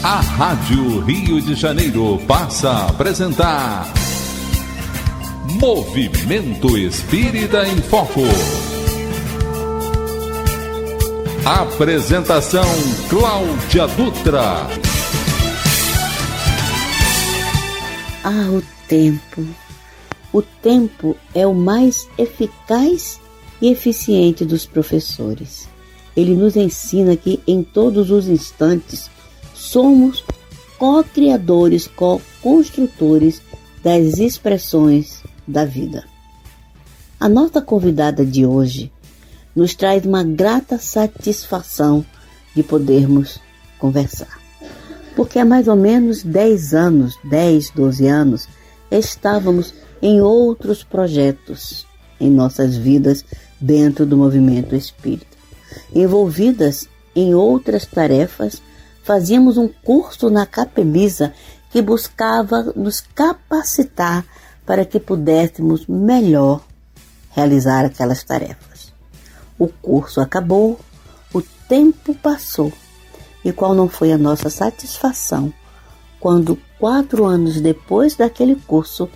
A Rádio Rio de Janeiro passa a apresentar Movimento Espírita em Foco. Apresentação Cláudia Dutra. O tempo. O tempo é o mais eficaz e eficiente dos professores. Ele nos ensina que em todos os instantes somos co-criadores, co-construtores das expressões da vida. A nossa convidada de hoje nos traz uma grata satisfação de podermos conversar. Porque há mais ou menos 10 anos, 12 anos, estávamos em outros projetos em nossas vidas dentro do movimento espírita. Envolvidas em outras tarefas, fazíamos um curso na Capemisa que buscava nos capacitar para que pudéssemos melhor realizar aquelas tarefas. O curso acabou, o tempo passou, e qual não foi a nossa satisfação quando 4 anos depois daquele curso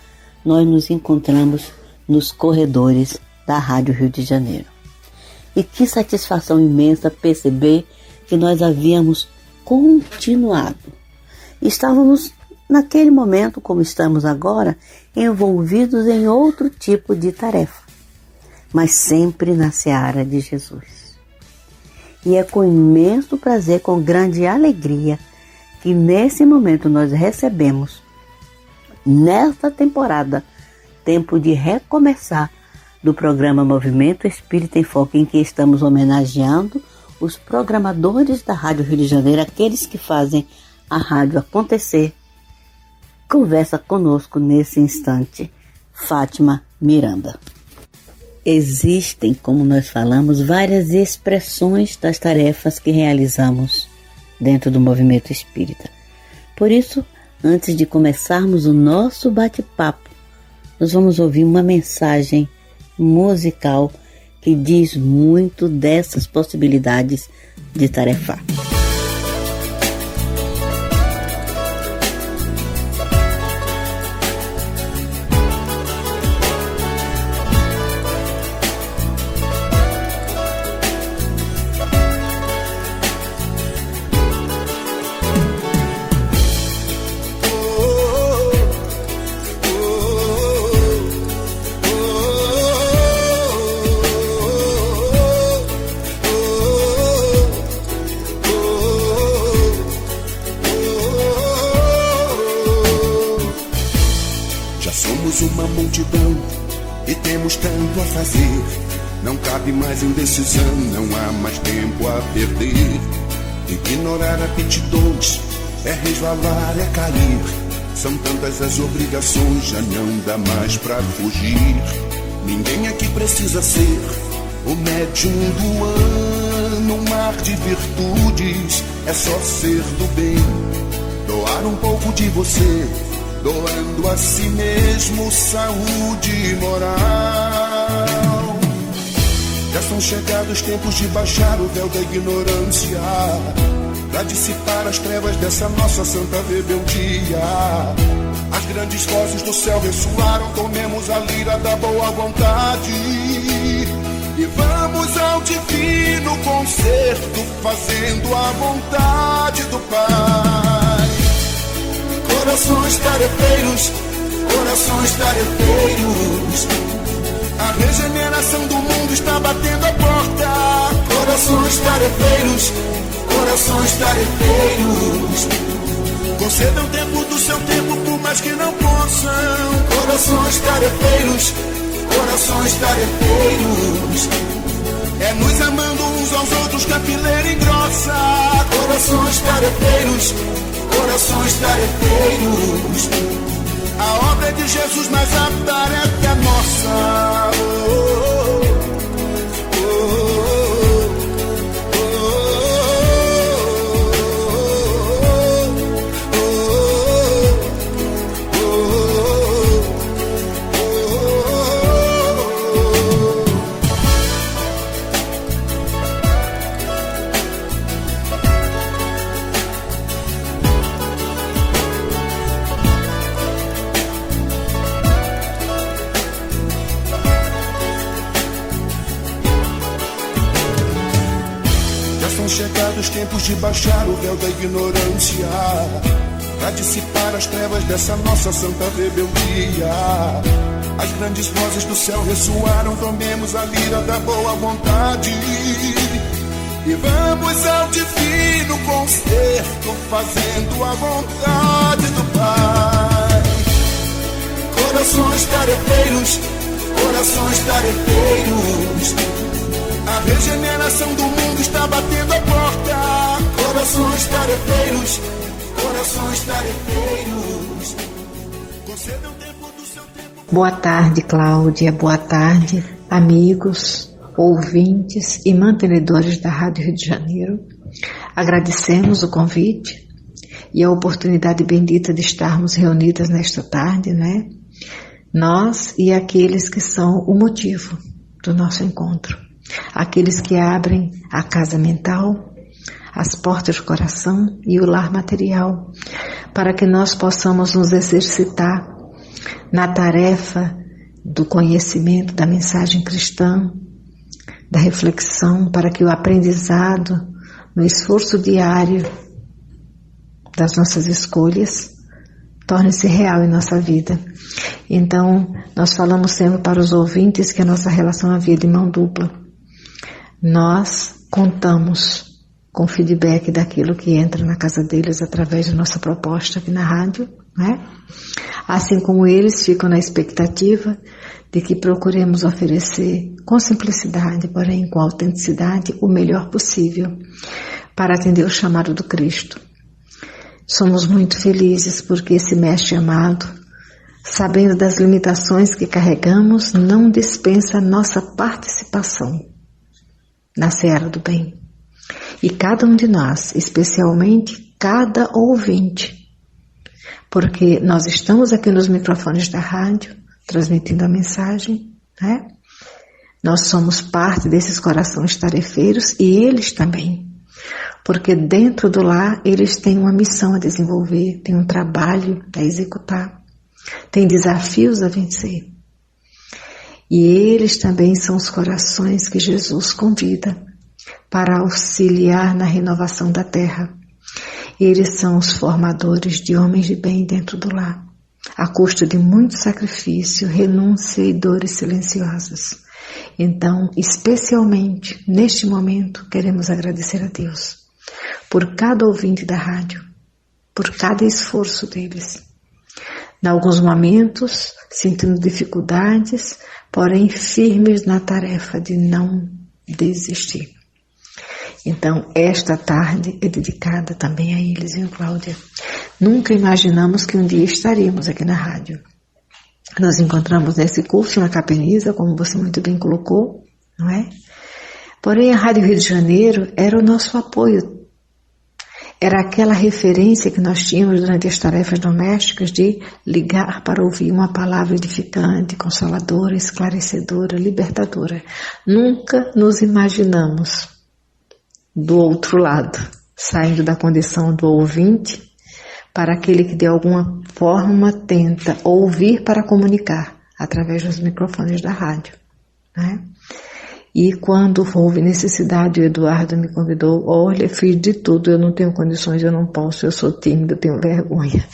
nós nos encontramos nos corredores da Rádio Rio de Janeiro. E que satisfação imensa perceber que nós havíamos continuado. Estávamos, naquele momento, como estamos agora, envolvidos em outro tipo de tarefa, mas sempre na seara de Jesus. E é com imenso prazer, com grande alegria, que nesse momento nós recebemos, nesta temporada, tempo de recomeçar do programa Movimento Espírita em Foco, em que estamos homenageando os programadores da Rádio Rio de Janeiro, aqueles que fazem a rádio acontecer. Conversa conosco nesse instante Fátima Miranda. Existem, como nós falamos, várias expressões das tarefas que realizamos dentro do movimento espírita. Por isso, antes de começarmos o nosso bate-papo, nós vamos ouvir uma mensagem musical que diz muito dessas possibilidades de tarefar. Uma multidão e temos tanto a fazer. Não cabe mais indecisão, não há mais tempo a perder. Ignorar aptidões é resvalar, é cair. São tantas as obrigações, já não dá mais pra fugir. Ninguém aqui precisa ser o médium do ano. Um mar de virtudes, é só ser do bem. Doar um pouco de você, doando a si mesmo saúde e moral. Já são chegados os tempos de baixar o véu da ignorância, pra dissipar as trevas dessa nossa santa rebeldia. As grandes vozes do céu ressoaram, tomemos a lira da boa vontade e vamos ao divino concerto, fazendo a vontade do Pai. Corações tarefeiros, corações tarefeiros, a regeneração do mundo está batendo a porta. Corações tarefeiros, corações tarefeiros, concedam tempo do seu tempo, por mais que não possam. Corações tarefeiros, corações tarefeiros, é nos amando uns aos outros que a fileira engrossa. Corações tarefeiros, corações tarefeiros, a obra é de Jesus, mas a tarefa é nossa. chegados os tempos de baixar o véu da ignorância, pra dissipar as trevas dessa nossa santa rebeldia. As grandes vozes do céu ressoaram, tomemos a lira da boa vontade e vamos ao divino concerto, fazendo a vontade do Pai. Corações tarefeiros, corações tarefeiros, a regeneração do mundo está batendo a porta. Corações tarefeiros, corações tarefeiros, conceda o tempo do seu tempo. Boa tarde, Cláudia. Boa tarde, amigos, ouvintes e mantenedores da Rádio Rio de Janeiro. Agradecemos o convite e a oportunidade bendita de estarmos reunidas nesta tarde, né? Nós e aqueles que são o motivo do nosso encontro. Aqueles que abrem a casa mental, as portas do coração e o lar material, para que nós possamos nos exercitar na tarefa do conhecimento da mensagem cristã, da reflexão, para que o aprendizado, no esforço diário das nossas escolhas, torne-se real em nossa vida. Então, nós falamos sempre para os ouvintes que a nossa relação é uma via de mão dupla. Nós contamos com feedback daquilo que entra na casa deles através da nossa proposta aqui na rádio, né? Assim como eles ficam na expectativa de que procuremos oferecer com simplicidade, porém com autenticidade, o melhor possível para atender o chamado do Cristo. Somos muito felizes porque esse mestre amado, sabendo das limitações que carregamos, não dispensa a nossa participação na seara do bem. E cada um de nós, especialmente cada ouvinte, porque nós estamos aqui nos microfones da rádio, transmitindo a mensagem, né? Nós somos parte desses corações tarefeiros e eles também, porque dentro do lar eles têm uma missão a desenvolver, têm um trabalho a executar, têm desafios a vencer. E eles também são os corações que Jesus convida para auxiliar na renovação da terra. Eles são os formadores de homens de bem dentro do lar, à custa de muito sacrifício, renúncia e dores silenciosas. Então, especialmente neste momento, queremos agradecer a Deus por cada ouvinte da rádio, por cada esforço deles. Em alguns momentos, sentindo dificuldades, porém firmes na tarefa de não desistir. Então, esta tarde é dedicada também a eles, viu, Cláudia? Nunca imaginamos que um dia estaríamos aqui na rádio. Nós encontramos nesse curso na Capeniza, como você muito bem colocou, não é? Porém, a Rádio Rio de Janeiro era o nosso apoio. Era aquela referência que nós tínhamos durante as tarefas domésticas de ligar para ouvir uma palavra edificante, consoladora, esclarecedora, libertadora. Nunca nos imaginamos do outro lado, saindo da condição do ouvinte para aquele que de alguma forma tenta ouvir para comunicar através dos microfones da rádio, né? E quando houve necessidade, o Eduardo me convidou, olha, fiz de tudo, eu não tenho condições, eu não posso, eu sou tímido, eu tenho vergonha.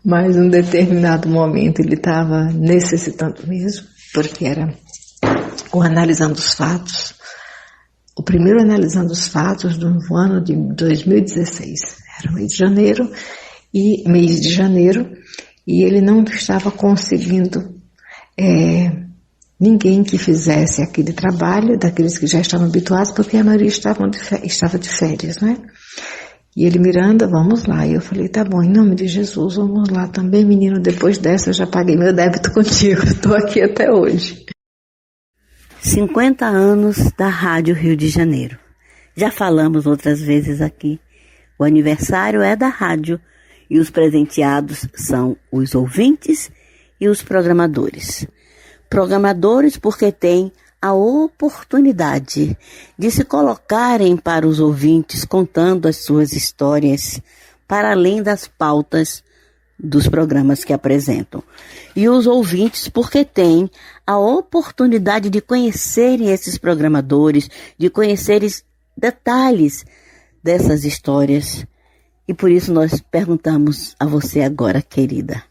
Mas em um determinado momento ele estava necessitando mesmo, porque era o Analisando os Fatos, o primeiro Analisando os Fatos do ano de 2016. Era mês de janeiro, e ele não estava conseguindo ninguém que fizesse aquele trabalho, daqueles que já estavam habituados, porque a maioria estava de férias, né? E ele, Miranda, vamos lá. E eu falei, tá bom, em nome de Jesus, vamos lá também, menino, depois dessa eu já paguei meu débito contigo, estou aqui até hoje. 50 anos da Rádio Rio de Janeiro. Já falamos outras vezes aqui. O aniversário é da rádio e os presenteados são os ouvintes e os programadores. Programadores porque têm a oportunidade de se colocarem para os ouvintes contando as suas histórias para além das pautas dos programas que apresentam. E os ouvintes porque têm a oportunidade de conhecerem esses programadores, de conhecerem detalhes dessas histórias. E por isso nós perguntamos a você agora, querida,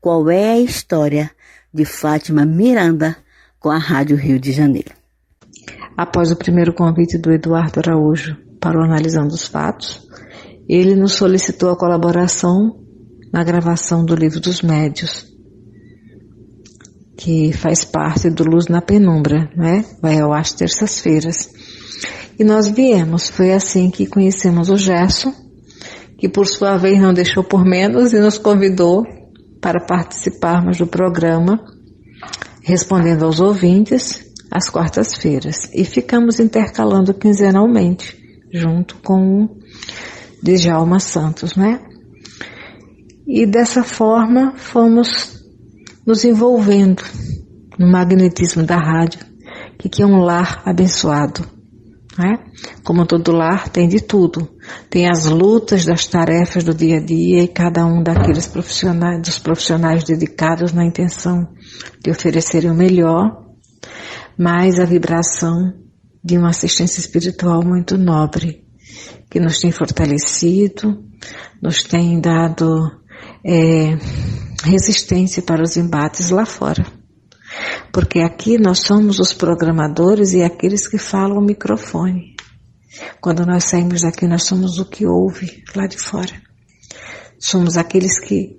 qual é a história de Fátima Miranda com a Rádio Rio de Janeiro? Após o primeiro convite do Eduardo Araújo para o Analisando os Fatos, ele nos solicitou a colaboração na gravação do Livro dos Médios, que faz parte do Luz na Penumbra, né? Vai ao ar às terças-feiras. E nós viemos, foi assim que conhecemos o Gerson, que por sua vez não deixou por menos e nos convidou para participarmos do programa, respondendo aos ouvintes às quartas-feiras. E ficamos intercalando quinzenalmente, junto com o Djalma Santos, né? E dessa forma fomos nos envolvendo no magnetismo da rádio, que é um lar abençoado, né? Como todo lar tem de tudo, tem as lutas das tarefas do dia a dia e cada um dos profissionais dedicados na intenção de oferecerem o melhor, mas a vibração de uma assistência espiritual muito nobre, que nos tem fortalecido, nos tem dado resistência para os embates lá fora. Porque aqui nós somos os programadores e aqueles que falam o microfone. Quando nós saímos daqui, nós somos o que ouve lá de fora. Somos aqueles que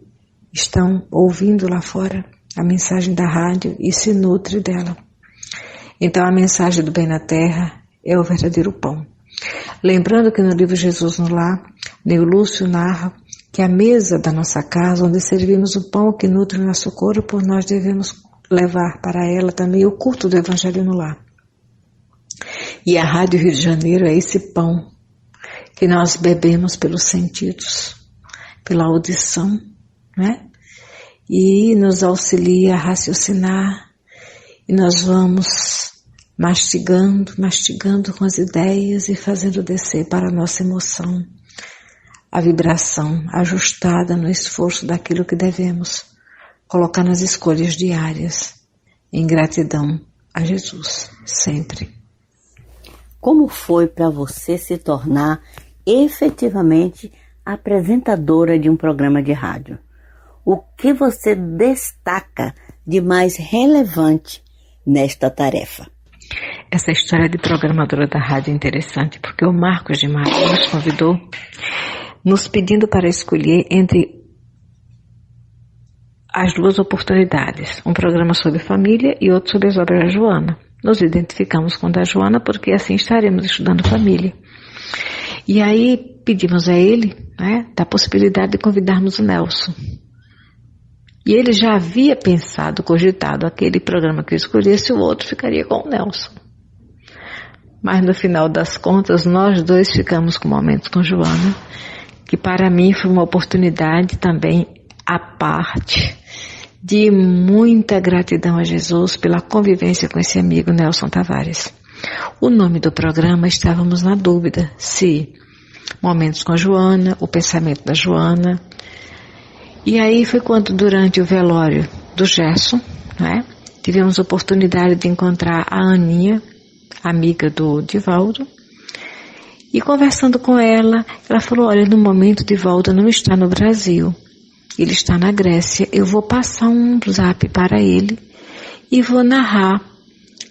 estão ouvindo lá fora a mensagem da rádio e se nutre dela. Então a mensagem do bem na terra é o verdadeiro pão. Lembrando que no livro Jesus no Lar, Neo Lúcio narra que a mesa da nossa casa, onde servimos o pão que nutre o nosso corpo, nós devemos levar para ela também o culto do Evangelho no lar. E a Rádio Rio de Janeiro é esse pão que nós bebemos pelos sentidos, pela audição, né? E nos auxilia a raciocinar, e nós vamos mastigando com as ideias e fazendo descer para a nossa emoção a vibração ajustada no esforço daquilo que devemos colocar nas escolhas diárias, em gratidão a Jesus, sempre. Como foi para você se tornar efetivamente apresentadora de um programa de rádio? O que você destaca de mais relevante nesta tarefa? Essa história de programadora da rádio é interessante, porque o Marcos de Maio nos convidou, nos pedindo para escolher entre as duas oportunidades, um programa sobre família e outro sobre as obras da Joana. Nos identificamos com o da Joana porque assim estaremos estudando família. E aí pedimos a ele, né, da possibilidade de convidarmos o Nelson. E ele já havia cogitado aquele programa que eu escolhesse, o outro ficaria com o Nelson. Mas no final das contas, nós dois ficamos com momentos com Joana, que para mim foi uma oportunidade também à parte de muita gratidão a Jesus pela convivência com esse amigo Nelson Tavares. O nome do programa, estávamos na dúvida se Momentos com a Joana, o pensamento da Joana. E aí foi quando, durante o velório do Gerson, né, tivemos a oportunidade de encontrar a Aninha, amiga do Divaldo, e conversando com ela, ela falou, olha, no momento Divaldo não está no Brasil, ele está na Grécia, eu vou passar um zap para ele e vou narrar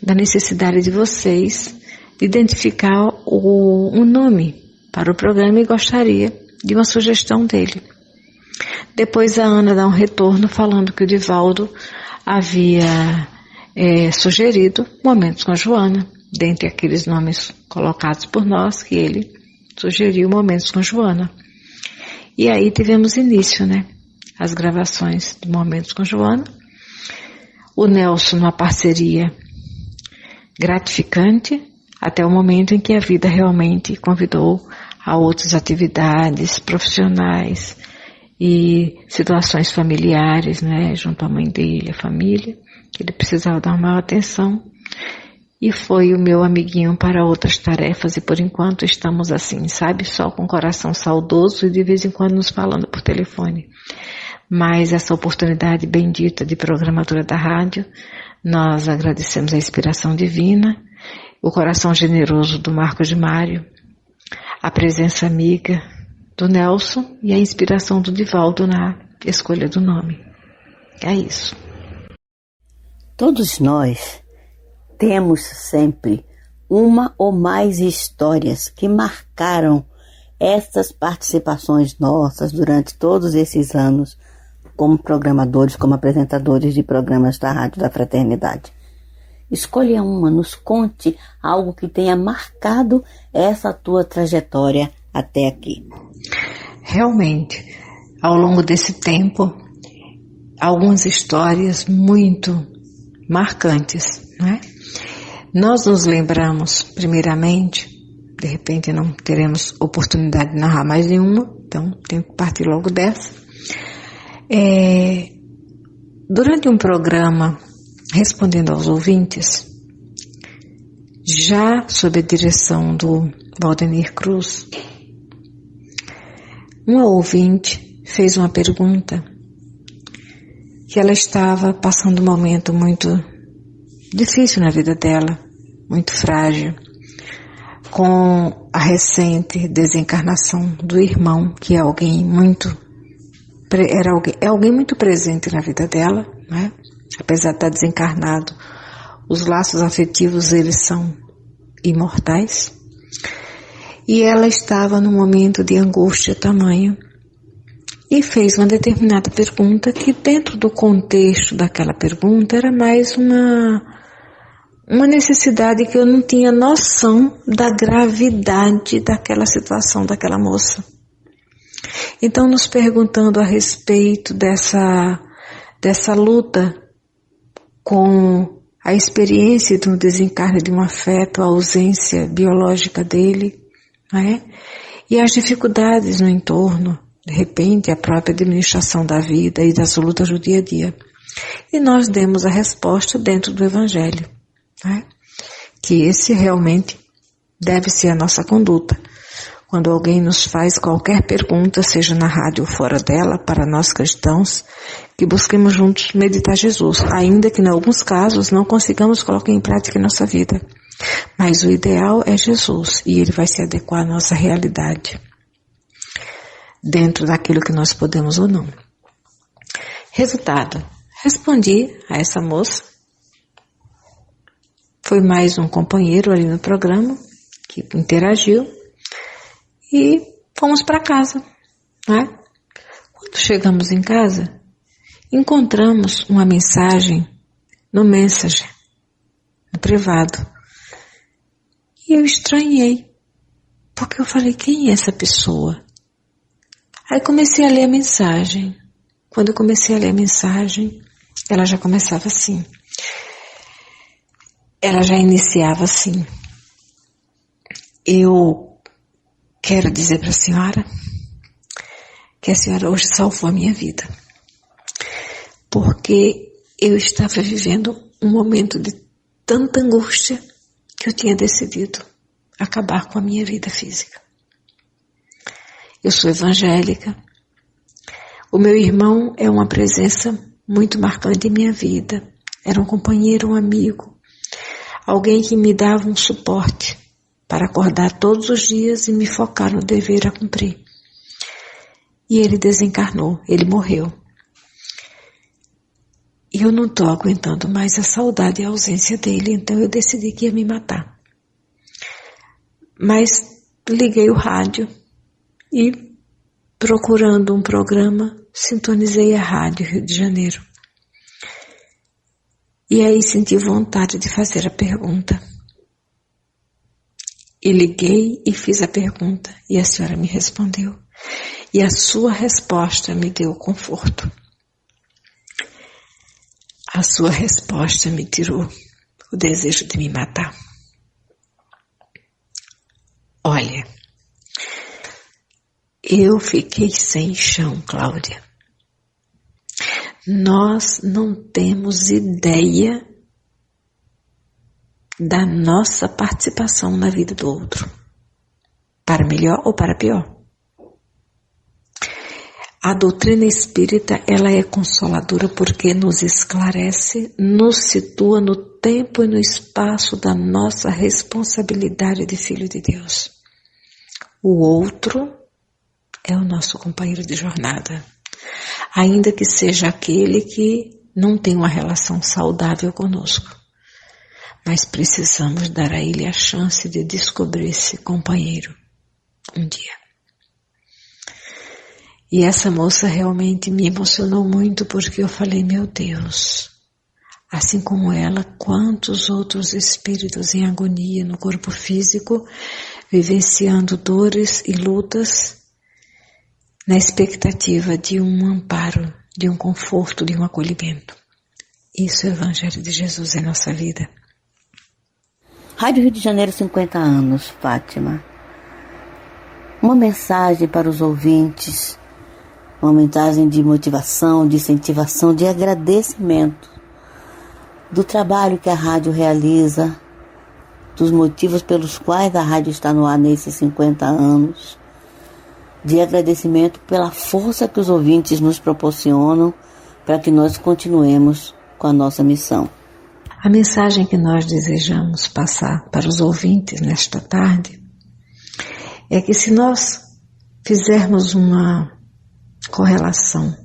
da necessidade de vocês de identificar um nome para o programa e gostaria de uma sugestão dele. Depois a Ana dá um retorno falando que o Divaldo havia sugerido Momentos com a Joana, dentre aqueles nomes colocados por nós, que ele sugeriu Momentos com a Joana. E aí tivemos início, né? As gravações de Momentos com a Joana. O Nelson, uma parceria gratificante, até o momento em que a vida realmente convidou a outras atividades profissionais e situações familiares, né? Junto à mãe dele, a família, que ele precisava dar maior atenção. E foi o meu amiguinho para outras tarefas e por enquanto estamos assim, sabe? Só com o coração saudoso e de vez em quando nos falando por telefone. Mas essa oportunidade bendita de programadora da rádio, nós agradecemos a inspiração divina, o coração generoso do Marcos de Mário, a presença amiga do Nelson e a inspiração do Divaldo na escolha do nome. É isso. Todos nós temos sempre uma ou mais histórias que marcaram essas participações nossas durante todos esses anos como programadores, como apresentadores de programas da Rádio da Fraternidade. Escolha uma, nos conte algo que tenha marcado essa tua trajetória até aqui. Realmente, ao longo desse tempo, algumas histórias muito marcantes, né? Nós nos lembramos, primeiramente, de repente não teremos oportunidade de narrar mais nenhuma, então tenho que partir logo dessa. Durante um programa Respondendo aos Ouvintes, já sob a direção do Valdenir Cruz, uma ouvinte fez uma pergunta que ela estava passando um momento muito difícil na vida dela, muito frágil, com a recente desencarnação do irmão, que é alguém muito presente na vida dela, né? Apesar de estar desencarnado, os laços afetivos, eles são imortais. E ela estava num momento de angústia tamanho e fez uma determinada pergunta que, dentro do contexto daquela pergunta, era mais uma necessidade que eu não tinha noção da gravidade daquela situação daquela moça. Então, nos perguntando a respeito dessa luta com a experiência de um desencarne de um afeto, a ausência biológica dele, né? E as dificuldades no entorno, de repente a própria administração da vida e das lutas do dia a dia. E nós demos a resposta dentro do Evangelho, né? Que esse realmente deve ser a nossa conduta. Quando alguém nos faz qualquer pergunta, seja na rádio ou fora dela, para nós cristãos, que busquemos juntos meditar Jesus, ainda que em alguns casos não consigamos colocar em prática em nossa vida. Mas o ideal é Jesus, e Ele vai se adequar à nossa realidade, dentro daquilo que nós podemos ou não. Resultado, respondi a essa moça. Foi mais um companheiro ali no programa, que interagiu, e fomos para casa, né? Quando chegamos em casa, encontramos uma mensagem no Messenger, no privado. E eu estranhei, porque eu falei, quem é essa pessoa? Aí comecei a ler a mensagem. Quando eu comecei a ler a mensagem, ela já começava assim. Ela já iniciava assim. Eu quero dizer para a senhora que a senhora hoje salvou a minha vida, porque eu estava vivendo um momento de tanta angústia que eu tinha decidido acabar com a minha vida física. Eu sou evangélica, o meu irmão é uma presença muito marcante em minha vida, era um companheiro, um amigo, alguém que me dava um suporte para acordar todos os dias e me focar no dever a cumprir. E ele desencarnou, ele morreu. E eu não estou aguentando mais a saudade e a ausência dele, então eu decidi que ia me matar. Mas liguei o rádio e, procurando um programa, sintonizei a Rádio Rio de Janeiro. E aí senti vontade de fazer a pergunta. E liguei e fiz a pergunta, e a senhora me respondeu. E a sua resposta me deu conforto. A sua resposta me tirou o desejo de me matar. Olha, eu fiquei sem chão, Cláudia. Nós não temos ideia da nossa participação na vida do outro, para melhor ou para pior. A doutrina espírita, ela é consoladora porque nos esclarece, nos situa no tempo e no espaço da nossa responsabilidade de filho de Deus. O outro é o nosso companheiro de jornada, ainda que seja aquele que não tem uma relação saudável conosco. Mas precisamos dar a ele a chance de descobrir esse companheiro um dia. E essa moça realmente me emocionou muito, porque eu falei, meu Deus, assim como ela, quantos outros espíritos em agonia no corpo físico, vivenciando dores e lutas, na expectativa de um amparo, de um conforto, de um acolhimento. Isso é o Evangelho de Jesus em nossa vida. Rádio Rio de Janeiro, 50 anos, Fátima. Uma mensagem para os ouvintes, uma mensagem de motivação, de incentivação, de agradecimento do trabalho que a rádio realiza, dos motivos pelos quais a rádio está no ar nesses 50 anos, de agradecimento pela força que os ouvintes nos proporcionam para que nós continuemos com a nossa missão. A mensagem que nós desejamos passar para os ouvintes nesta tarde é que, se nós fizermos uma correlação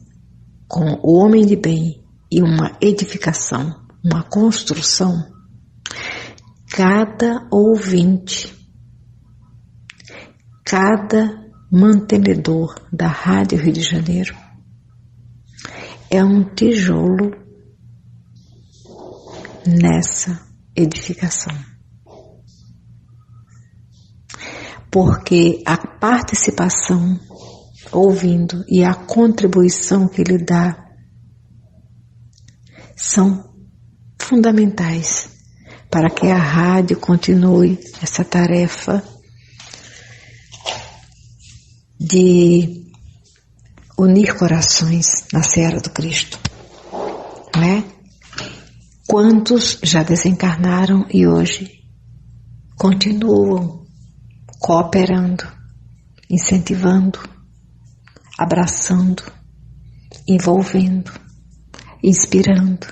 com o homem de bem e uma edificação, uma construção, cada ouvinte, cada mantenedor da Rádio Rio de Janeiro é um tijolo nessa edificação. Porque a participação, ouvindo, e a contribuição que ele dá são fundamentais para que a rádio continue essa tarefa de unir corações na seara do Cristo, não é? Quantos já desencarnaram e hoje continuam cooperando, incentivando, abraçando, envolvendo, inspirando,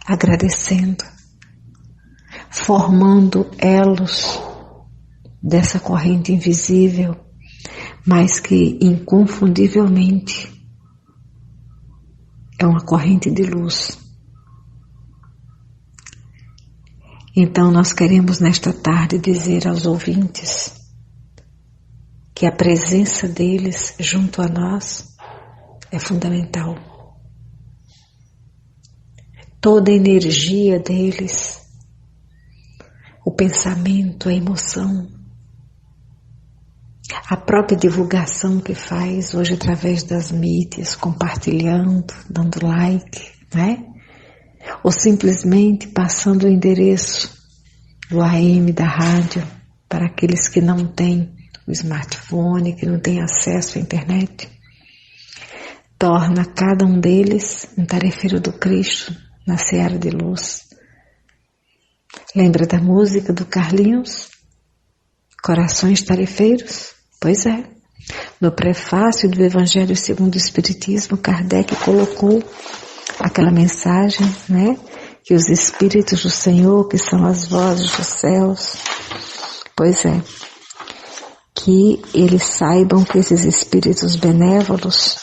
agradecendo, formando elos dessa corrente invisível, mas que inconfundivelmente é uma corrente de luz. Então nós queremos nesta tarde dizer aos ouvintes que a presença deles junto a nós é fundamental. Toda a energia deles, o pensamento, a emoção, a própria divulgação que faz hoje através das mídias, compartilhando, dando like, né? Ou simplesmente passando o endereço do AM da rádio para aqueles que não têm o smartphone, que não têm acesso à internet, torna cada um deles um tarefeiro do Cristo na seara de luz. Lembra da música do Carlinhos? Corações tarefeiros? Pois é. No prefácio do Evangelho segundo o Espiritismo, Kardec colocou aquela mensagem, né? Que os Espíritos do Senhor, que são as vozes dos céus, pois é, que eles saibam que esses Espíritos benévolos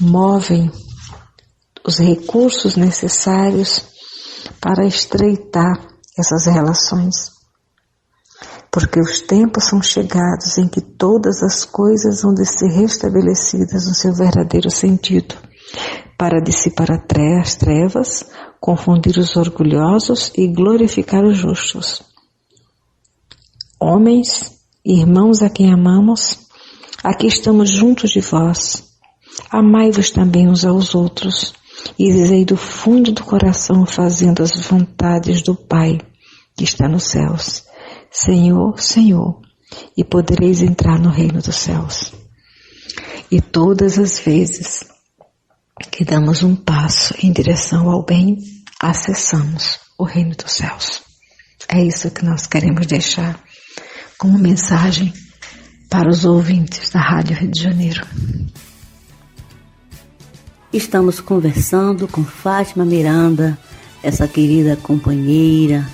movem os recursos necessários para estreitar essas relações. Porque os tempos são chegados em que todas as coisas vão de ser restabelecidas no seu verdadeiro sentido, para dissipar as trevas, confundir os orgulhosos e glorificar os justos. Homens, irmãos a quem amamos, aqui estamos juntos de vós. Amai-vos também uns aos outros, e dizei do fundo do coração, fazendo as vontades do Pai que está nos céus. Senhor, Senhor, e podereis entrar no reino dos céus. E todas as vezes que damos um passo em direção ao bem, acessamos o reino dos céus. É isso que nós queremos deixar como mensagem para os ouvintes da Rádio Rio de Janeiro. Estamos conversando com Fátima Miranda, essa querida companheira,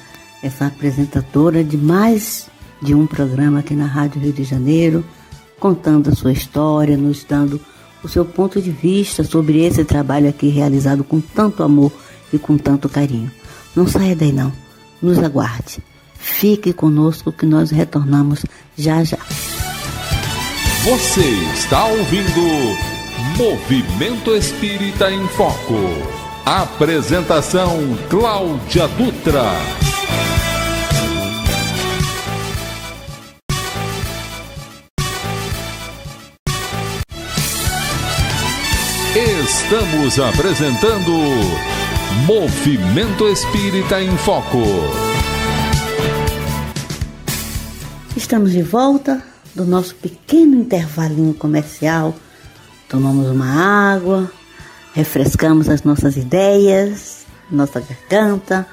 essa apresentadora de mais de um programa aqui na Rádio Rio de Janeiro, contando a sua história, nos dando o seu ponto de vista sobre esse trabalho aqui realizado com tanto amor e com tanto carinho. Não saia daí não, nos aguarde. Fique conosco que nós retornamos já já. Você está ouvindo Movimento Espírita em Foco. Apresentação Cláudia Dutra. Estamos apresentando Movimento Espírita em Foco. Estamos de volta do nosso pequeno intervalinho comercial. Tomamos uma água, refrescamos as nossas ideias, nossa garganta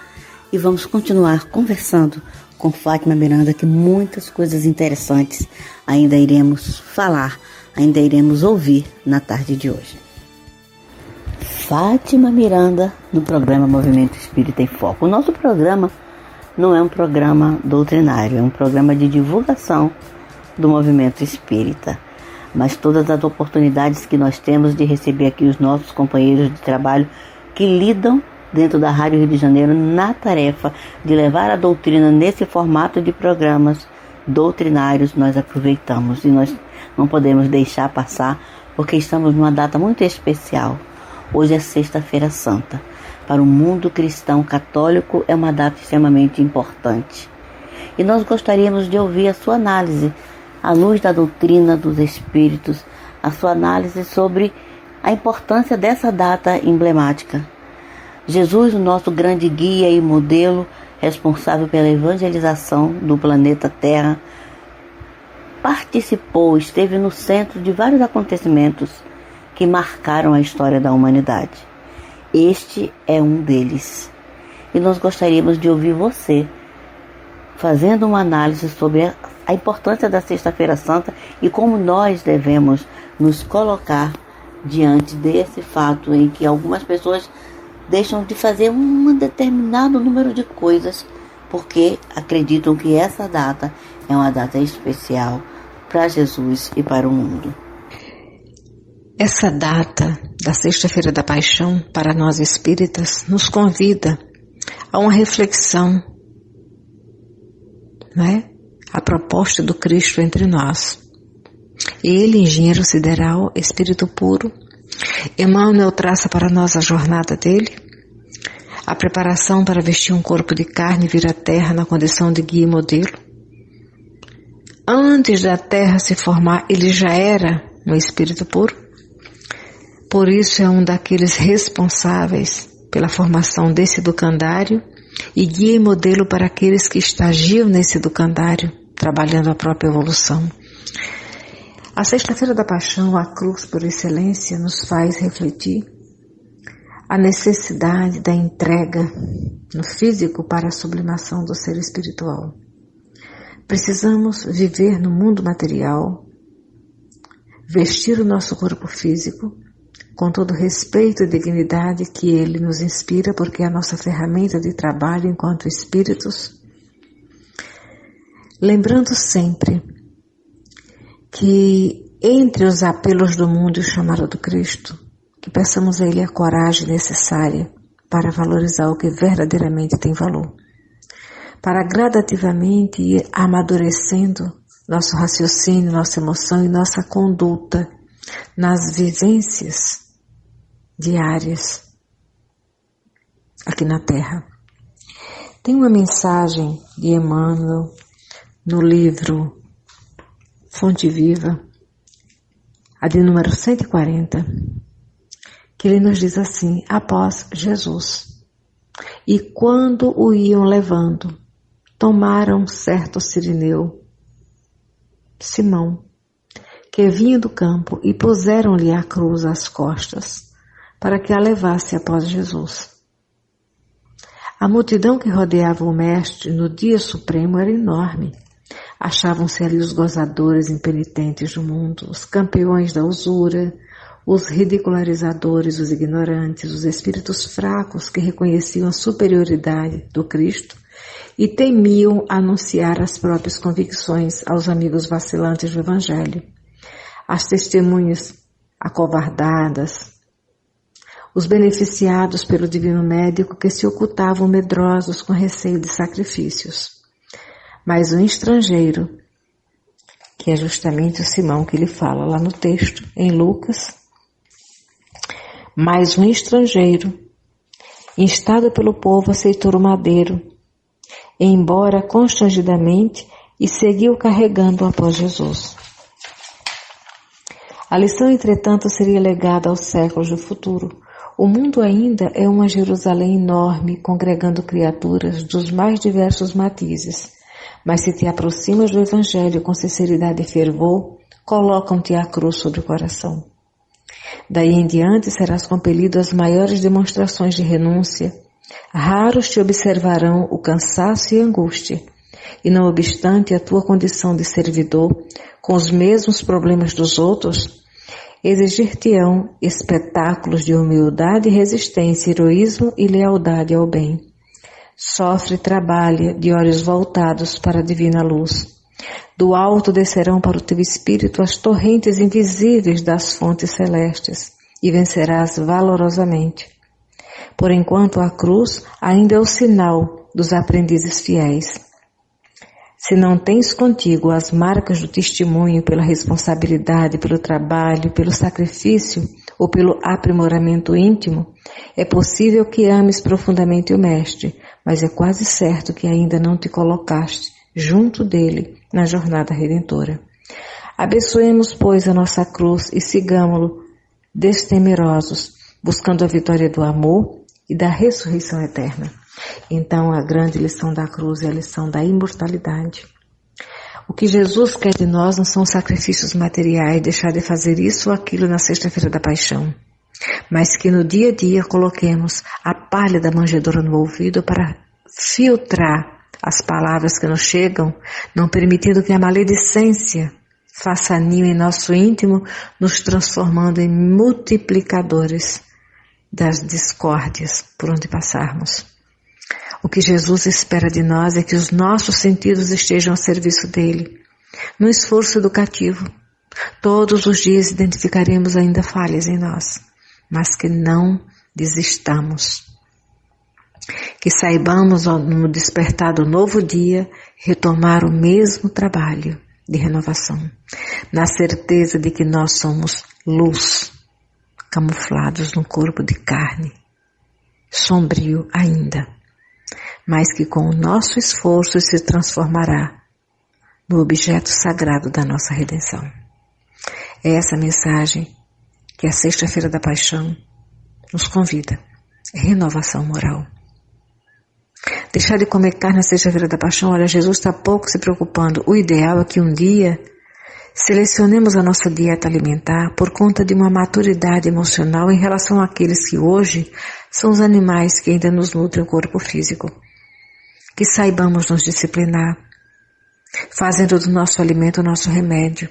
e vamos continuar conversando com Fátima Miranda, que muitas coisas interessantes ainda iremos falar, ainda iremos ouvir na tarde de hoje. Fátima Miranda, no programa Movimento Espírita em Foco. O nosso programa não é um programa doutrinário, é um programa de divulgação do movimento espírita. Mas todas as oportunidades que nós temos de receber aqui os nossos companheiros de trabalho que lidam dentro da Rádio Rio de Janeiro na tarefa de levar a doutrina nesse formato de programas doutrinários, nós aproveitamos e nós não podemos deixar passar, porque estamos numa data muito especial. Hoje é Sexta-feira Santa. Para o mundo cristão católico é uma data extremamente importante. E nós gostaríamos de ouvir a sua análise, à luz da doutrina dos Espíritos, a sua análise sobre a importância dessa data emblemática. Jesus, o nosso grande guia e modelo, responsável pela evangelização do planeta Terra, participou, esteve no centro de vários acontecimentos que marcaram a história da humanidade. Este é um deles. E nós gostaríamos de ouvir você fazendo uma análise sobre a importância da Sexta-feira Santa e como nós devemos nos colocar diante desse fato em que algumas pessoas deixam de fazer um determinado número de coisas porque acreditam que essa data é uma data especial para Jesus e para o mundo. Essa data da Sexta-feira da Paixão, para nós espíritas, nos convida a uma reflexão, não é? A proposta do Cristo entre nós. Ele, engenheiro sideral, espírito puro, Emmanuel traça para nós a jornada dele, a preparação para vestir um corpo de carne e vir à Terra na condição de guia e modelo. Antes da Terra se formar, ele já era um espírito puro. Por isso é um daqueles responsáveis pela formação desse educandário e guia e modelo para aqueles que estagiam nesse educandário, trabalhando a própria evolução. A Sexta-feira da Paixão, a cruz por excelência, nos faz refletir a necessidade da entrega no físico para a sublimação do ser espiritual. Precisamos viver no mundo material, vestir o nosso corpo físico, com todo respeito e dignidade que ele nos inspira, porque é a nossa ferramenta de trabalho enquanto espíritos, lembrando sempre que entre os apelos do mundo e o chamado do Cristo, que peçamos a ele a coragem necessária para valorizar o que verdadeiramente tem valor, para gradativamente ir amadurecendo nosso raciocínio, nossa emoção e nossa conduta nas vivências diárias aqui na Terra. Tem uma mensagem de Emmanuel no livro Fonte Viva, a de número 140, que ele nos diz assim: após Jesus, e quando o iam levando, tomaram certo sirineu, Simão, que vinha do campo, e puseram-lhe a cruz às costas, para que a levasse após Jesus. A multidão que rodeava o mestre no dia supremo era enorme. Achavam-se ali os gozadores impenitentes do mundo, os campeões da usura, os ridicularizadores, os ignorantes, os espíritos fracos que reconheciam a superioridade do Cristo e temiam anunciar as próprias convicções aos amigos vacilantes do Evangelho, as testemunhas acovardadas, os beneficiados pelo divino médico que se ocultavam medrosos com receio de sacrifícios. Mas um estrangeiro, que é justamente o Simão que ele fala lá no texto, em Lucas, mas um estrangeiro, instado pelo povo, aceitou o madeiro, embora constrangidamente, e seguiu carregando após Jesus. A lição, entretanto, seria legada aos séculos do futuro. O mundo ainda é uma Jerusalém enorme, congregando criaturas dos mais diversos matizes. Mas se te aproximas do Evangelho com sinceridade e fervor, colocam-te a cruz sobre o coração. Daí em diante serás compelido às maiores demonstrações de renúncia. Raros te observarão o cansaço e a angústia, e não obstante a tua condição de servidor, com os mesmos problemas dos outros, exigir-te-ão espetáculos de humildade, resistência, heroísmo e lealdade ao bem. Sofre e trabalha de olhos voltados para a divina luz. Do alto descerão para o teu espírito as torrentes invisíveis das fontes celestes, e vencerás valorosamente. Por enquanto a cruz ainda é o sinal dos aprendizes fiéis. Se não tens contigo as marcas do testemunho pela responsabilidade, pelo trabalho, pelo sacrifício ou pelo aprimoramento íntimo, é possível que ames profundamente o Mestre, mas é quase certo que ainda não te colocaste junto dele na jornada redentora. Abençoemos, pois, a nossa cruz e sigamo-lo destemerosos, buscando a vitória do amor e da ressurreição eterna. Então, a grande lição da cruz é a lição da imortalidade. O que Jesus quer de nós não são sacrifícios materiais, deixar de fazer isso ou aquilo na sexta-feira da paixão, mas que no dia a dia coloquemos a palha da manjedoura no ouvido para filtrar as palavras que nos chegam, não permitindo que a maledicência faça ninho em nosso íntimo, nos transformando em multiplicadores das discórdias por onde passarmos. O que Jesus espera de nós é que os nossos sentidos estejam ao serviço dele, no esforço educativo. Todos os dias identificaremos ainda falhas em nós, mas que não desistamos. Que saibamos, no despertar do novo dia, retomar o mesmo trabalho de renovação, na certeza de que nós somos luz, camuflados num corpo de carne, sombrio ainda, mas que com o nosso esforço se transformará no objeto sagrado da nossa redenção. É essa mensagem que a Sexta-feira da Paixão nos convida. É renovação moral. Deixar de comer carne na Sexta-feira da Paixão, olha, Jesus está pouco se preocupando. O ideal é que um dia selecionemos a nossa dieta alimentar por conta de uma maturidade emocional em relação àqueles que hoje são os animais que ainda nos nutrem o corpo físico. Que saibamos nos disciplinar, fazendo do nosso alimento o nosso remédio.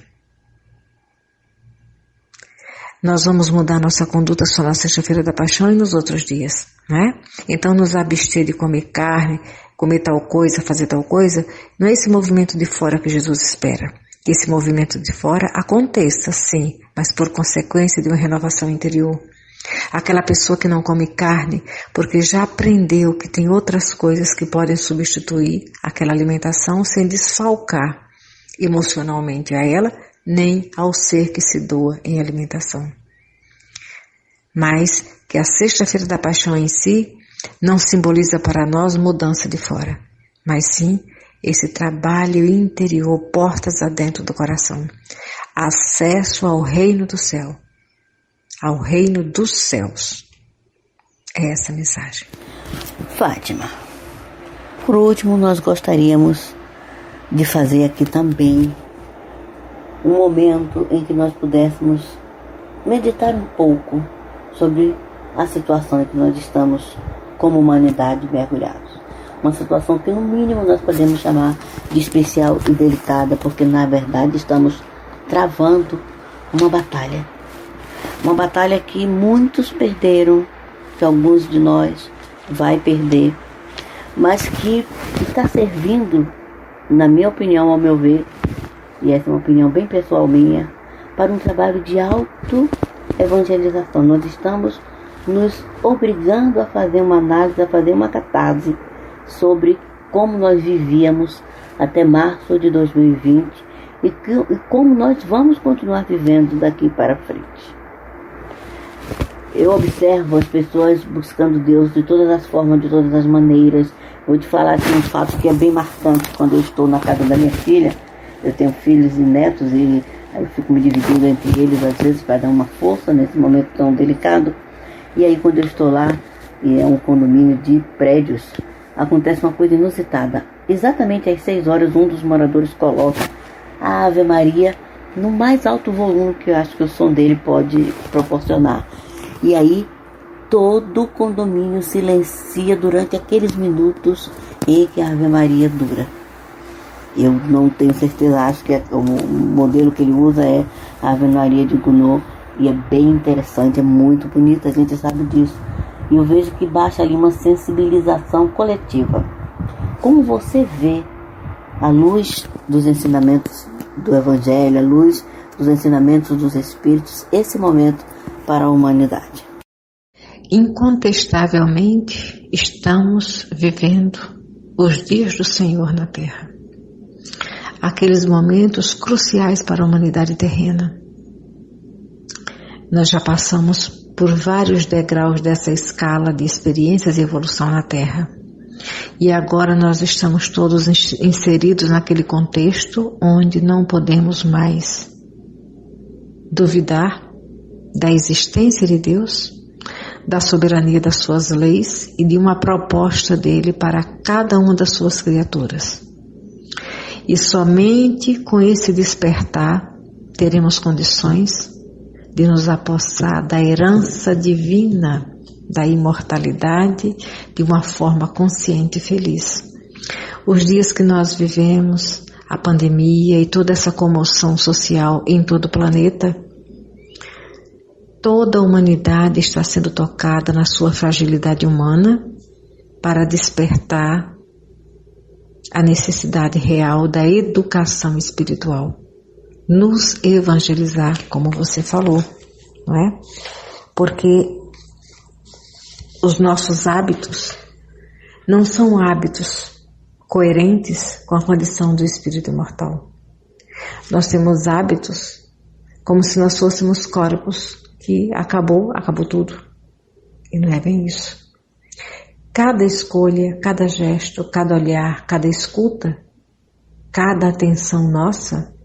Nós vamos mudar nossa conduta só na Sexta-feira da Paixão e nos outros dias, né? Então nos abster de comer carne, comer tal coisa, fazer tal coisa, não é esse movimento de fora que Jesus espera. Que esse movimento de fora aconteça, sim, mas por consequência de uma renovação interior. Aquela pessoa que não come carne porque já aprendeu que tem outras coisas que podem substituir aquela alimentação sem desfalcar emocionalmente a ela, nem ao ser que se doa em alimentação. Mas que a Sexta-feira da Paixão em si não simboliza para nós mudança de fora, mas sim esse trabalho interior, portas adentro do coração, acesso ao reino do céu, ao reino dos céus. É essa a mensagem. Fátima, por último, nós gostaríamos de fazer aqui também um momento em que nós pudéssemos meditar um pouco sobre a situação em que nós estamos como humanidade mergulhados. Uma situação que no mínimo nós podemos chamar de especial e delicada, porque na verdade estamos travando uma batalha. Uma batalha que muitos perderam, que alguns de nós vai perder, mas que está servindo, na minha opinião, ao meu ver, e essa é uma opinião bem pessoal minha, para um trabalho de auto-evangelização. Nós estamos nos obrigando a fazer uma análise, a fazer uma catarse sobre como nós vivíamos até março de 2020 e como nós vamos continuar vivendo daqui para frente. Eu observo as pessoas buscando Deus de todas as formas, de todas as maneiras. Vou te falar aqui um fato que é bem marcante. Quando eu estou na casa da minha filha, eu tenho filhos e netos e aí eu fico me dividindo entre eles às vezes para dar uma força nesse momento tão delicado. E aí quando eu estou lá, e é um condomínio de prédios, acontece uma coisa inusitada. Exatamente às 6 horas, um dos moradores coloca a Ave Maria no mais alto volume que eu acho que o som dele pode proporcionar. E aí todo o condomínio silencia durante aqueles minutos em que a Ave Maria dura. Eu não tenho certeza, acho que o modelo que ele usa é a Ave Maria de Gounod, e é bem interessante, é muito bonita, a gente sabe disso. E eu vejo que baixa ali uma sensibilização coletiva. Como você vê, à luz dos ensinamentos do Evangelho, à luz dos ensinamentos dos Espíritos, esse momento para a humanidade? Incontestavelmente, estamos vivendo os dias do Senhor na Terra. Aqueles momentos cruciais para a humanidade terrena. Nós já passamos por vários degraus dessa escala de experiências e evolução na Terra. E agora nós estamos todos inseridos naquele contexto onde não podemos mais duvidar da existência de Deus, da soberania das suas leis e de uma proposta dele para cada uma das suas criaturas. E somente com esse despertar teremos condições de nos apossar da herança divina, da imortalidade, de uma forma consciente e feliz. Os dias que nós vivemos, a pandemia e toda essa comoção social em todo o planeta, toda a humanidade está sendo tocada na sua fragilidade humana para despertar a necessidade real da educação espiritual. Nos evangelizar, como você falou, não é? Porque os nossos hábitos não são hábitos coerentes com a condição do espírito imortal. Nós temos hábitos como se nós fôssemos corpos que acabou tudo. E não é bem isso. Cada escolha, cada gesto, cada olhar, cada escuta, cada atenção nossa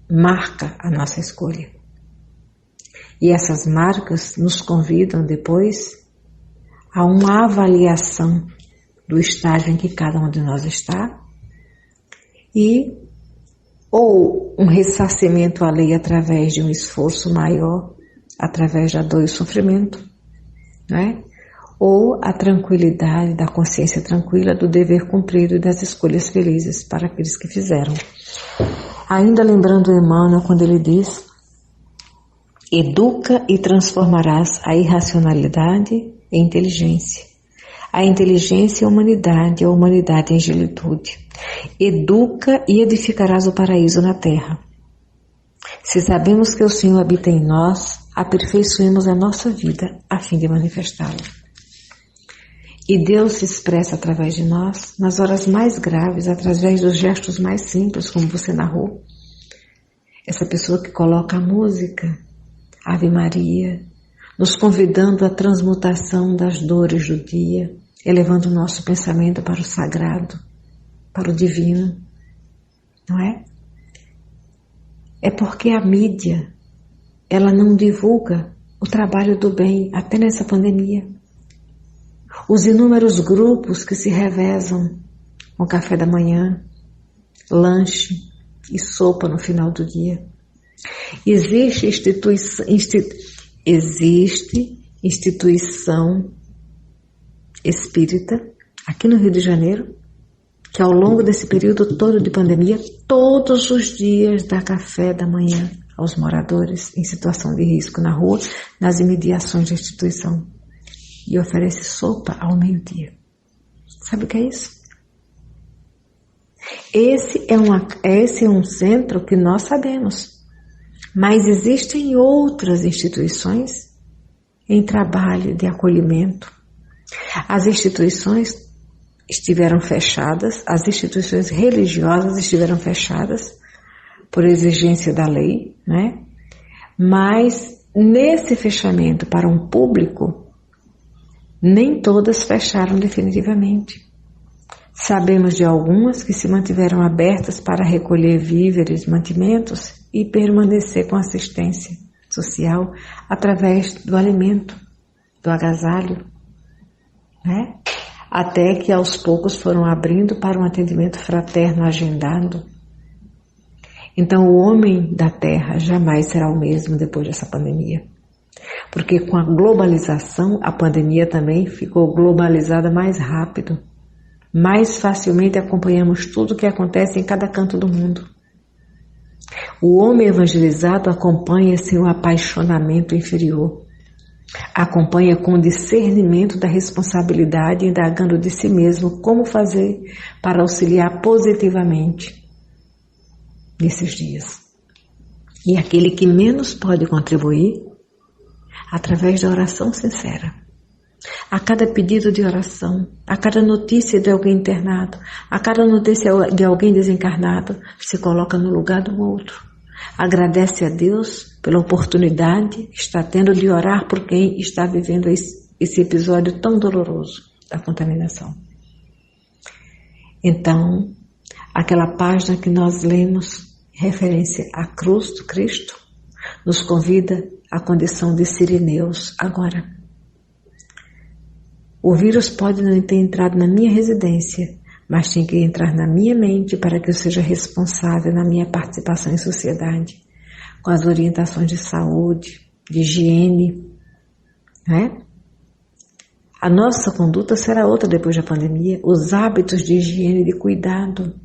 marca a nossa escolha. E essas marcas nos convidam depois a uma avaliação do estágio em que cada um de nós está e ou um ressarcimento à lei através de um esforço maior, através da dor e sofrimento, não é? Ou a tranquilidade da consciência tranquila do dever cumprido e das escolhas felizes para aqueles que fizeram. Ainda lembrando Emmanuel quando ele diz: educa e transformarás a irracionalidade em inteligência, a inteligência em humanidade, a humanidade em angelitude. Educa e edificarás o paraíso na terra. Se sabemos que o Senhor habita em nós, aperfeiçoemos a nossa vida a fim de manifestá-lo. E Deus se expressa através de nós nas horas mais graves, através dos gestos mais simples, como você narrou. Essa pessoa que coloca a música, Ave Maria, nos convidando à transmutação das dores do dia, elevando o nosso pensamento para o sagrado, para o divino, não é? É porque a mídia, ela não divulga o trabalho do bem, até nessa pandemia. Os inúmeros grupos que se revezam com café da manhã, lanche e sopa no final do dia. Existe instituição espírita aqui no Rio de Janeiro, que ao longo desse período todo de pandemia, todos os dias dá café da manhã aos moradores em situação de risco na rua, nas imediações da instituição. E oferece sopa ao meio-dia. Sabe o que é isso? Esse é um centro que nós sabemos, mas existem outras instituições em trabalho de acolhimento. As instituições estiveram fechadas, as instituições religiosas estiveram fechadas por exigência da lei, né? Mas nesse fechamento para um público, nem todas fecharam definitivamente. Sabemos de algumas que se mantiveram abertas para recolher víveres, mantimentos e permanecer com assistência social através do alimento, do agasalho, né? Até que aos poucos foram abrindo para um atendimento fraterno agendado. Então o homem da Terra jamais será o mesmo depois dessa pandemia. Porque com a globalização, a pandemia também ficou globalizada mais rápido. Mais facilmente acompanhamos tudo o que acontece em cada canto do mundo. O homem evangelizado acompanha sem o apaixonamento inferior. Acompanha com discernimento da responsabilidade, indagando de si mesmo como fazer para auxiliar positivamente nesses dias. E aquele que menos pode contribuir, através da oração sincera. A cada pedido de oração, a cada notícia de alguém internado, a cada notícia de alguém desencarnado, se coloca no lugar do outro. Agradece a Deus pela oportunidade que está tendo de orar por quem está vivendo esse episódio tão doloroso da contaminação. Então, aquela página que nós lemos, referência à cruz do Cristo, nos convida à condição de sirineus agora. O vírus pode não ter entrado na minha residência, mas tem que entrar na minha mente para que eu seja responsável na minha participação em sociedade, com as orientações de saúde, de higiene, né? A nossa conduta será outra depois da pandemia, os hábitos de higiene e de cuidado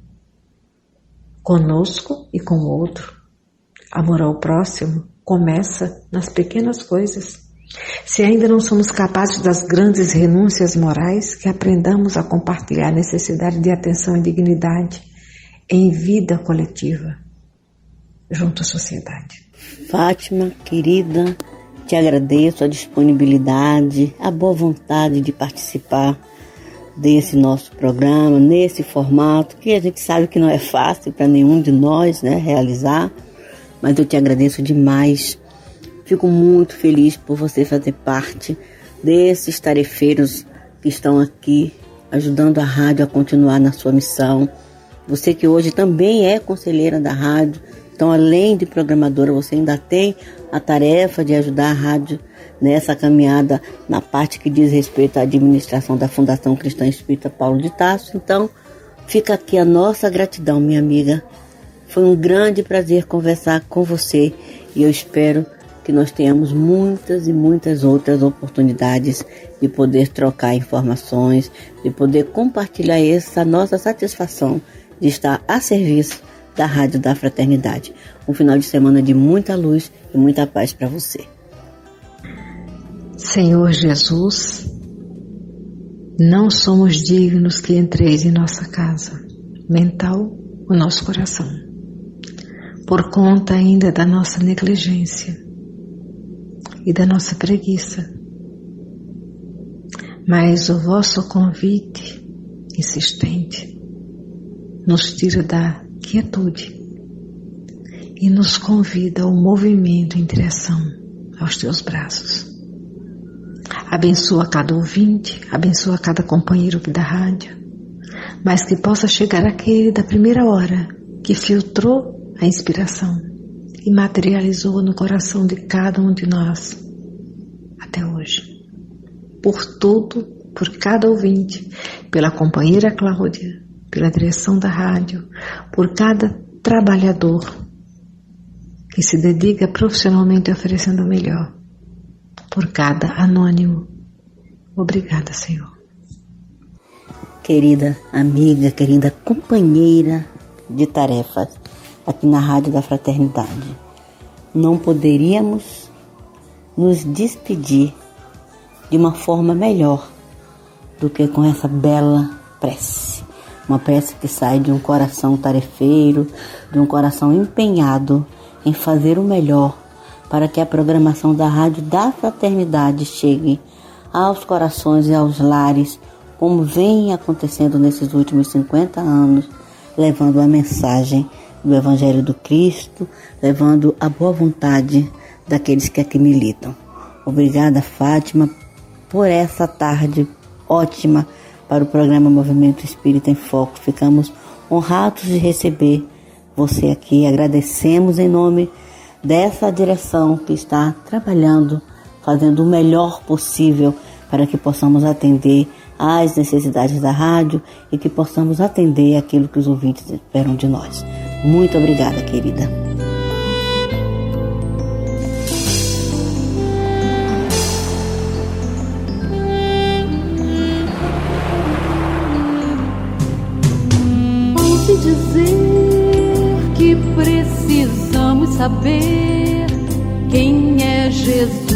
conosco e com o outro. Amor ao próximo começa nas pequenas coisas. Se ainda não somos capazes das grandes renúncias morais, que aprendamos a compartilhar a necessidade de atenção e dignidade em vida coletiva, junto à sociedade. Fátima, querida, te agradeço a disponibilidade, a boa vontade de participar desse nosso programa, nesse formato, que a gente sabe que não é fácil para nenhum de nós, né, realizar, mas eu te agradeço demais. Fico muito feliz por você fazer parte desses tarefeiros que estão aqui ajudando a rádio a continuar na sua missão. Você que hoje também é conselheira da rádio, então além de programadora, você ainda tem a tarefa de ajudar a rádio nessa caminhada na parte que diz respeito à administração da Fundação Cristã Espírita Paulo de Tarso. Então fica aqui a nossa gratidão, minha amiga. Foi um grande prazer conversar com você e eu espero que nós tenhamos muitas e muitas outras oportunidades de poder trocar informações, de poder compartilhar essa nossa satisfação de estar a serviço da Rádio da Fraternidade. Um final de semana de muita luz e muita paz para você. Senhor Jesus, não somos dignos que entreis em nossa casa mental, o nosso coração, por conta ainda da nossa negligência e da nossa preguiça. Mas o vosso convite insistente nos tira da quietude e nos convida ao movimento em direção aos teus braços. Abençoa cada ouvinte, abençoa cada companheiro aqui da rádio, mas que possa chegar aquele da primeira hora que filtrou a inspiração e materializou no coração de cada um de nós até hoje. Por tudo, por cada ouvinte, pela companheira Cláudia, pela direção da rádio, por cada trabalhador que se dedica profissionalmente oferecendo o melhor, por cada anônimo. Obrigada, Senhor. Querida amiga, querida companheira de tarefas aqui na Rádio da Fraternidade, não poderíamos nos despedir de uma forma melhor do que com essa bela prece. uma prece que sai de um coração tarefeiro, de um coração empenhado em fazer o melhor para que a programação da Rádio da Fraternidade chegue aos corações e aos lares, como vem acontecendo nesses últimos 50 anos, levando a mensagem do Evangelho do Cristo, levando a boa vontade daqueles que aqui militam. Obrigada, Fátima, por essa tarde ótima para o programa Movimento Espírita em Foco. Ficamos honrados de receber você aqui. Agradecemos em nome dessa direção que está trabalhando, fazendo o melhor possível para que possamos atender às necessidades da rádio e que possamos atender aquilo que os ouvintes esperam de nós. Muito obrigada, querida. Ouvi dizer que precisamos saber quem é Jesus.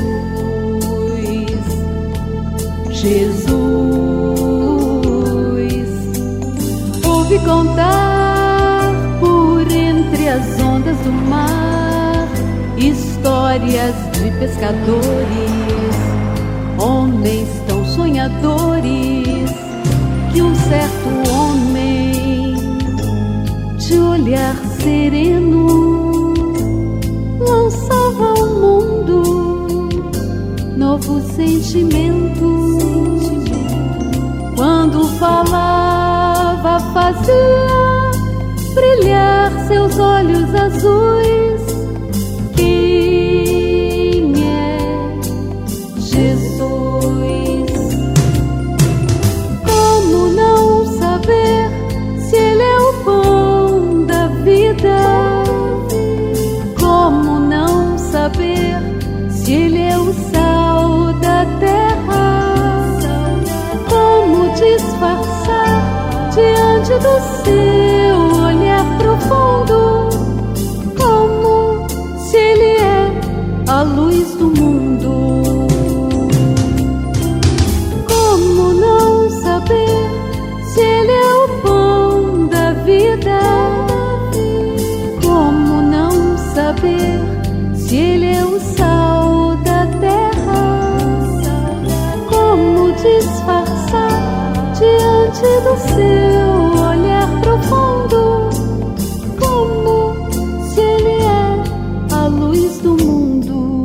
Jesus, ouvi contar por entre as ondas do mar histórias de pescadores, homens tão sonhadores, que um certo homem de olhar sereno lançava ao mundo novo sentimento. Quando falava, fazia brilhar seus olhos azuis. Quem é Jesus? Como não saber se Ele é o pão da vida? Como não saber se Ele é o sal da terra? Como disfarçar diante do seu olhar profundo? Como se Ele é a luz do mundo? Como não saber se Ele é o pão da vida? Como não saber se Ele é o sal da terra? Como disfarçar diante do seu olhar profundo? Como se Ele é a luz do mundo?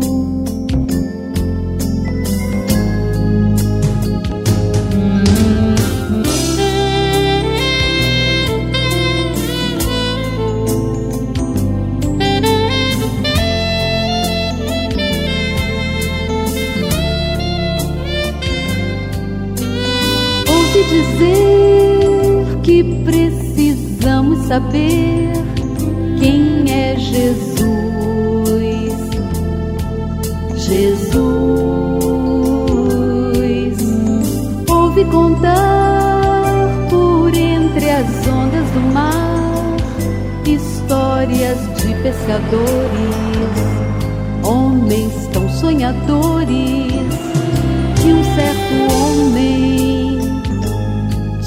Ouvi dizer que precisamos saber quem é Jesus. Jesus, ouvi contar por entre as ondas do mar histórias de pescadores, homens tão sonhadores, que um certo homem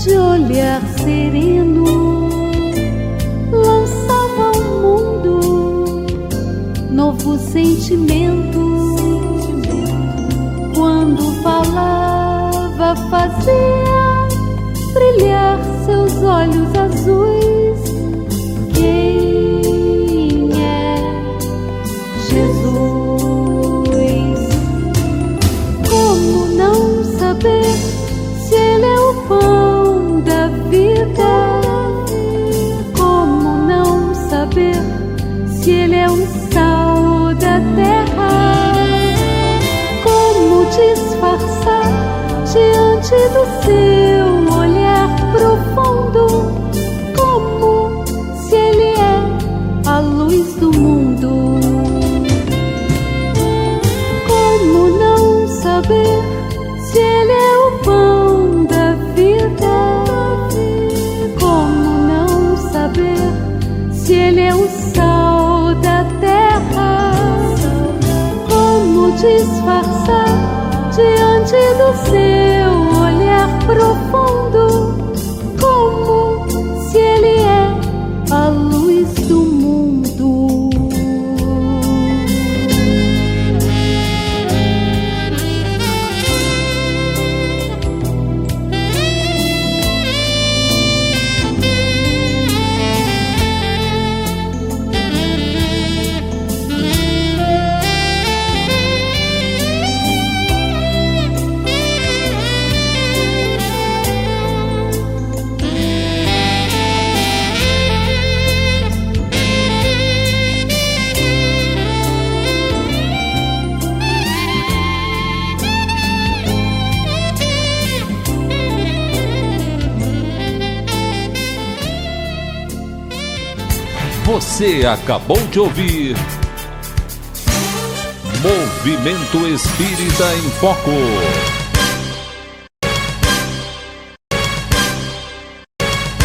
de olhar sereno lançava ao mundo novo sentimento. Quando falava, fazia brilhar seus olhos azuis. Quem é Jesus? Como não saber se Ele é o pão da vida? Como não saber se Ele é o sal da terra? Como disfarçar diante do seu olhar profundo? Como se Ele é a luz do mundo? Como não saber se Ele é o pão da vida? Como não saber se Ele é o sal da terra? Como disfarçar diante do seu olhar profundo? Como Você acabou de ouvir Movimento Espírita em Foco.